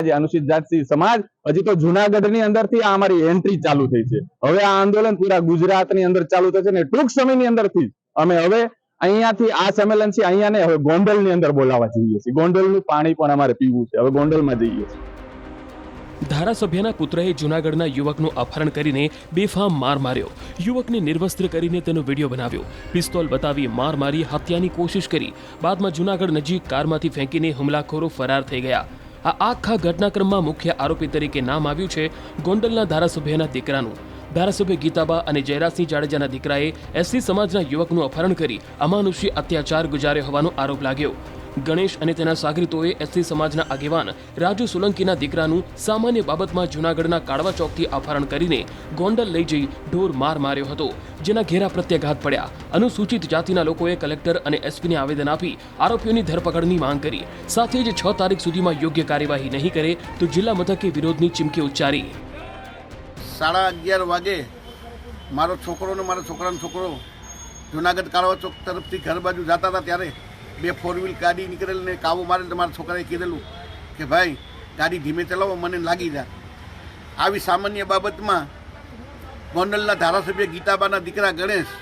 આજે અનુસૂચિત જાતિ સમાજ હજી તો જુનાગઢની અંદરથી આ અમારી એન્ટ્રી ચાલુ થઈ છે। હવે આ આંદોલન પૂરા ગુજરાતની અંદર ચાલુ થશે ને ટૂંક સમયની અંદરથી અમે હવે અહીંયાથી આ સંમેલન છે અહીંયાને હવે ગોંડલની અંદર બોલાવવા જઈએ છીએ। ગોંડલનું પાણી પણ અમારે પીવું છે, હવે ગોંડલમાં જઈએ છીએ। ધારાસભ્યના પુત્રએ જૂનાગઢના યુવકનું અપહરણ કરીને બેફામ માર માર્યો। યુવકને નિર્વસ્ત્ર કરીને તેનો વિડીયો બનાવ્યો, પિસ્તોલ બતાવી માર મારી હત્યાની કોશિશ કરી। બાદમાં જૂનાગઢ નજીક કારમાંથી ફેંકીને હુમલાખોરો ફરાર થઈ ગયા। આ આખા ઘટનાક્રમમાં મુખ્ય આરોપી તરીકે નામ આવ્યું છે ગોંડલના ધારાસભ્યના દીકરાનું। ધારાસભ્ય ગીતાબા અને જયરાજસિંહ જાડેજાના દીકરાએ એસસી સમાજના યુવકનું અપહરણ કરી અમાનુષી અત્યાચાર ગુજાર્યો હોવાનો આરોપ લાગ્યો। ગણેશ અને તેના સાગરીતોએ એસસી સમાજના આગેવાન રાજુ સોલંકીના દીકરાનું સામાન્ય બાબતમાં જૂનાગઢના કાળવા ચોકથી અપહરણ કરીને ગોંડલ લઈ જઈ ઢોર માર માર્યો હતો, જેના ઘેરા પ્રત્યાઘાત પડ્યા। અનુસૂચિત જાતિના લોકોએ કલેક્ટર અને એસપીને આવેદન આપી આરોપીઓની ધરપકડની માંગ કરી। સાથે જ 6 તારીખ સુધીમાં યોગ્ય કાર્યવાહી નહીં કરે તો જિલ્લા મથકે વિરોધની ચીમકી ઉચ્ચારી। 11:30 વાગે મારો છોકરો ને મારા છોકરાનો છોકરો જૂનાગઢ કાળવા ચોક તરફથી ઘર બાજુ જતા હતા ત્યારે 2 4 વ્હીલ ગાડી નીકળેલ ને કાબુ મારેલ તો મારા છોકરાએ કીધેલું કે ભાઈ ગાડી ધીમે ચલાવો, મને લાગી જાય। આવી સામાન્ય બાબતમાં ગોંડલના ધારાસભ્ય ગીતાબાના દીકરા ગણેશ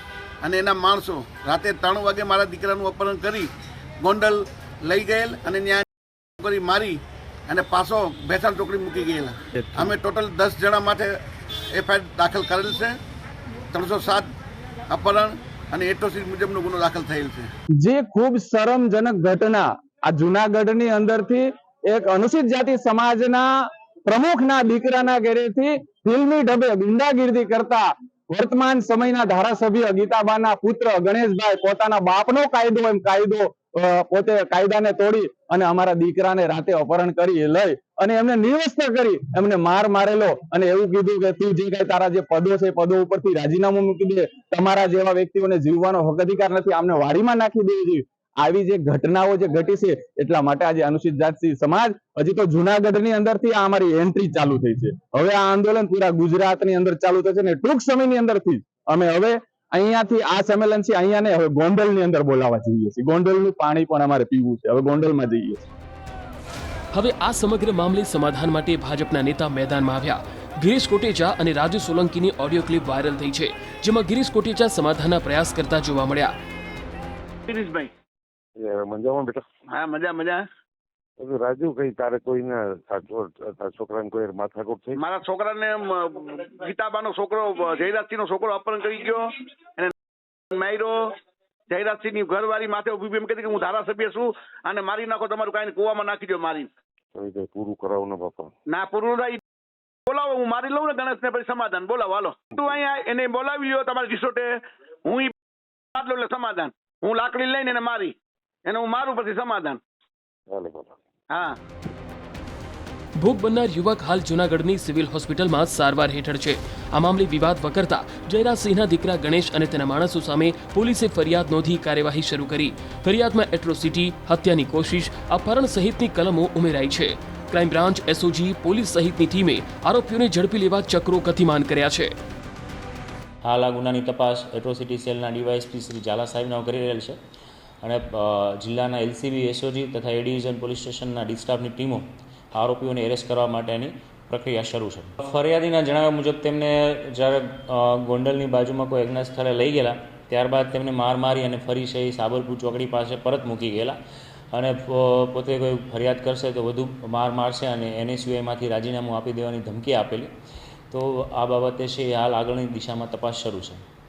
અને એના માણસો રાતે 3 વાગે મારા દીકરાનું અપહરણ કરી ગોંડલ લઈ ગયેલ અને ત્યાં છોકરી મારી અને પાછો ભેસાણ ચોકડી મૂકી ગયેલા। અમે ટોટલ 10 જણા માટે એફઆઈઆર દાખલ કરેલ છે। 307 અપહરણ અને એટ્રોસિટી મુજબનો ગુનો દાખલ થયેલ છે। જે ખૂબ શરમજનક ઘટના આ જુનાગઢની અંદરથી એક અનુસૂચિત જાતિ સમાજના પ્રમુખના દીકરાના ઘરેથી ફિલ્મી ઢબે ગુંડાગીરી કરતા વર્તમાન સમયના ધારાસભ્ય ગીતાબાના પુત્ર ગણેશભાઈ પોતાના બાપનો કાયદો એમ કાયદો પોતે કાયદાને તોડી અને અમારા દીકરાને રાતે અપહરણ કરી લઈ અને એમને નિર્વસ્ત્ર કરી એમને માર મારેલો અને એવું કીધું કે તું જે કઈ તારા જે પદો છે પદો ઉપરથી રાજીનામું મૂકી દે, તમારા જેવા વ્યક્તિઓને જીવવાનો હક અધિકાર નથી, આમને વાડીમાં નાખી દેવી જોઈએ। આવી જે ઘટનાઓ જે ઘટી છે એટલા માટે આજે અનુસૂચિત જાતિ સમાજ હજી તો જુનાગઢની અંદરથી આ અમારી એન્ટ્રી ચાલુ થઈ છે। હવે આ આંદોલન પૂરા ગુજરાતની અંદર ચાલુ થશે ને ટૂંક સમયની અંદરથી અમે હવે અહીંયાથી આ સંમેલન છે અહીંયાને હવે ગોંડલની અંદર બોલાવવા જઈએ છીએ। ગોંડલનું પાણી પણ અમારે પીવું છે, હવે ગોંડલમાં જઈએ છીએ। હવે આ સમગ્ર મામલે સમાધાન માટે ભાજપના નેતા મેદાનમાં આવ્યા। ગિરીશ કોટેચા અને રાજુ સોલંકીની ઓડિયો ક્લિપ વાયરલ થઈ છે, જેમાં ગિરીશ કોટેચા સમાધાનના પ્રયાસ કરતા જોવા મળ્યા। ગિરીશભાઈ મજામાં બેટા? હા, મજા। રાજુ કઈ તારે કોઈને છોકરાને કોઈ માથાકૂટ થઈ? મારા છોકરાને ગીતાબાનો છોકરો જયરાજસિંહનો છોકરો અપહરણ કરી ગયો અને માર્યો। જયરાજસિંહની ઘરવાળી માથે ઉભી એમ કીધી કે હું ધારાસભ્ય છું અને મારી નાખો, તમારું કાંઈ કૂવામાં નાખી દો મારી। પૂરું કરાવો ને બાપા? ના, પૂરું બોલાવો, હું મારી લઉં ને ગણેશને, પછી સમાધાન બોલાવો। હાલો તું અહીંયા એને બોલાવી લ્યો તમારી રિસોર્ટે, હું એટલે સમાધાન, હું લાકડી લઈને એને મારી એને હું મારું પછી સમાધાન। હા। ભોગ બનનાર યુવક હાલ જૂનાગઢની સિવિલ હોસ્પિટલમાં સારવાર હેઠળ છે। આ મામલે વિવાદ વકરતા જયરાજસિંહના દીકરા ગણેશ અને તેના માણસો સામે પોલીસે ફરિયાદ નોંધી કાર્યવાહી શરૂ કરી। ફરિયાદમાં એટ્રોસિટી, હત્યાની કોશિશ, અપહરણ સહિતની કલમો ઉમેરાઈ છે। ક્રાઇમ બ્રાન્ચ, એસઓજી, પોલીસ સહિતની ટીમે આરોપીઓને ઝડપી લેવા ચક્રો ગતિમાન કર્યા છે। હાલ આ ગુનાની તપાસ એટ્રોસિટી સેલના ડીવાયએસપી શ્રી ઝાલા સાહેબના કરી રહેલ છે અને જિલ્લાના એલસીબી, એસઓજી તથા એ ડિવિઝન પોલીસ સ્ટેશનના ડી સ્ટાફની ટીમો આરોપીઓને એરેસ્ટ કરવા માટેની પ્રક્રિયા શરૂ છે। ફરિયાદીના જણાવ્યા મુજબ તેમને જ્યારે ગોંડલની બાજુમાં કોઈ અજ્ઞાત સ્થળે લઈ ગયેલા, ત્યારબાદ તેમને માર મારી અને ફરી છે સાબરપુર ચોકડી પાસે પરત મૂકી ગયેલા અને પોતે કોઈ ફરિયાદ કરશે તો વધુ માર મારશે અને એનએસયુઆઈમાંથી રાજીનામું આપી દેવાની ધમકી આપેલી। તો આ બાબતે છે હાલ આગળની દિશામાં તપાસ શરૂ છે।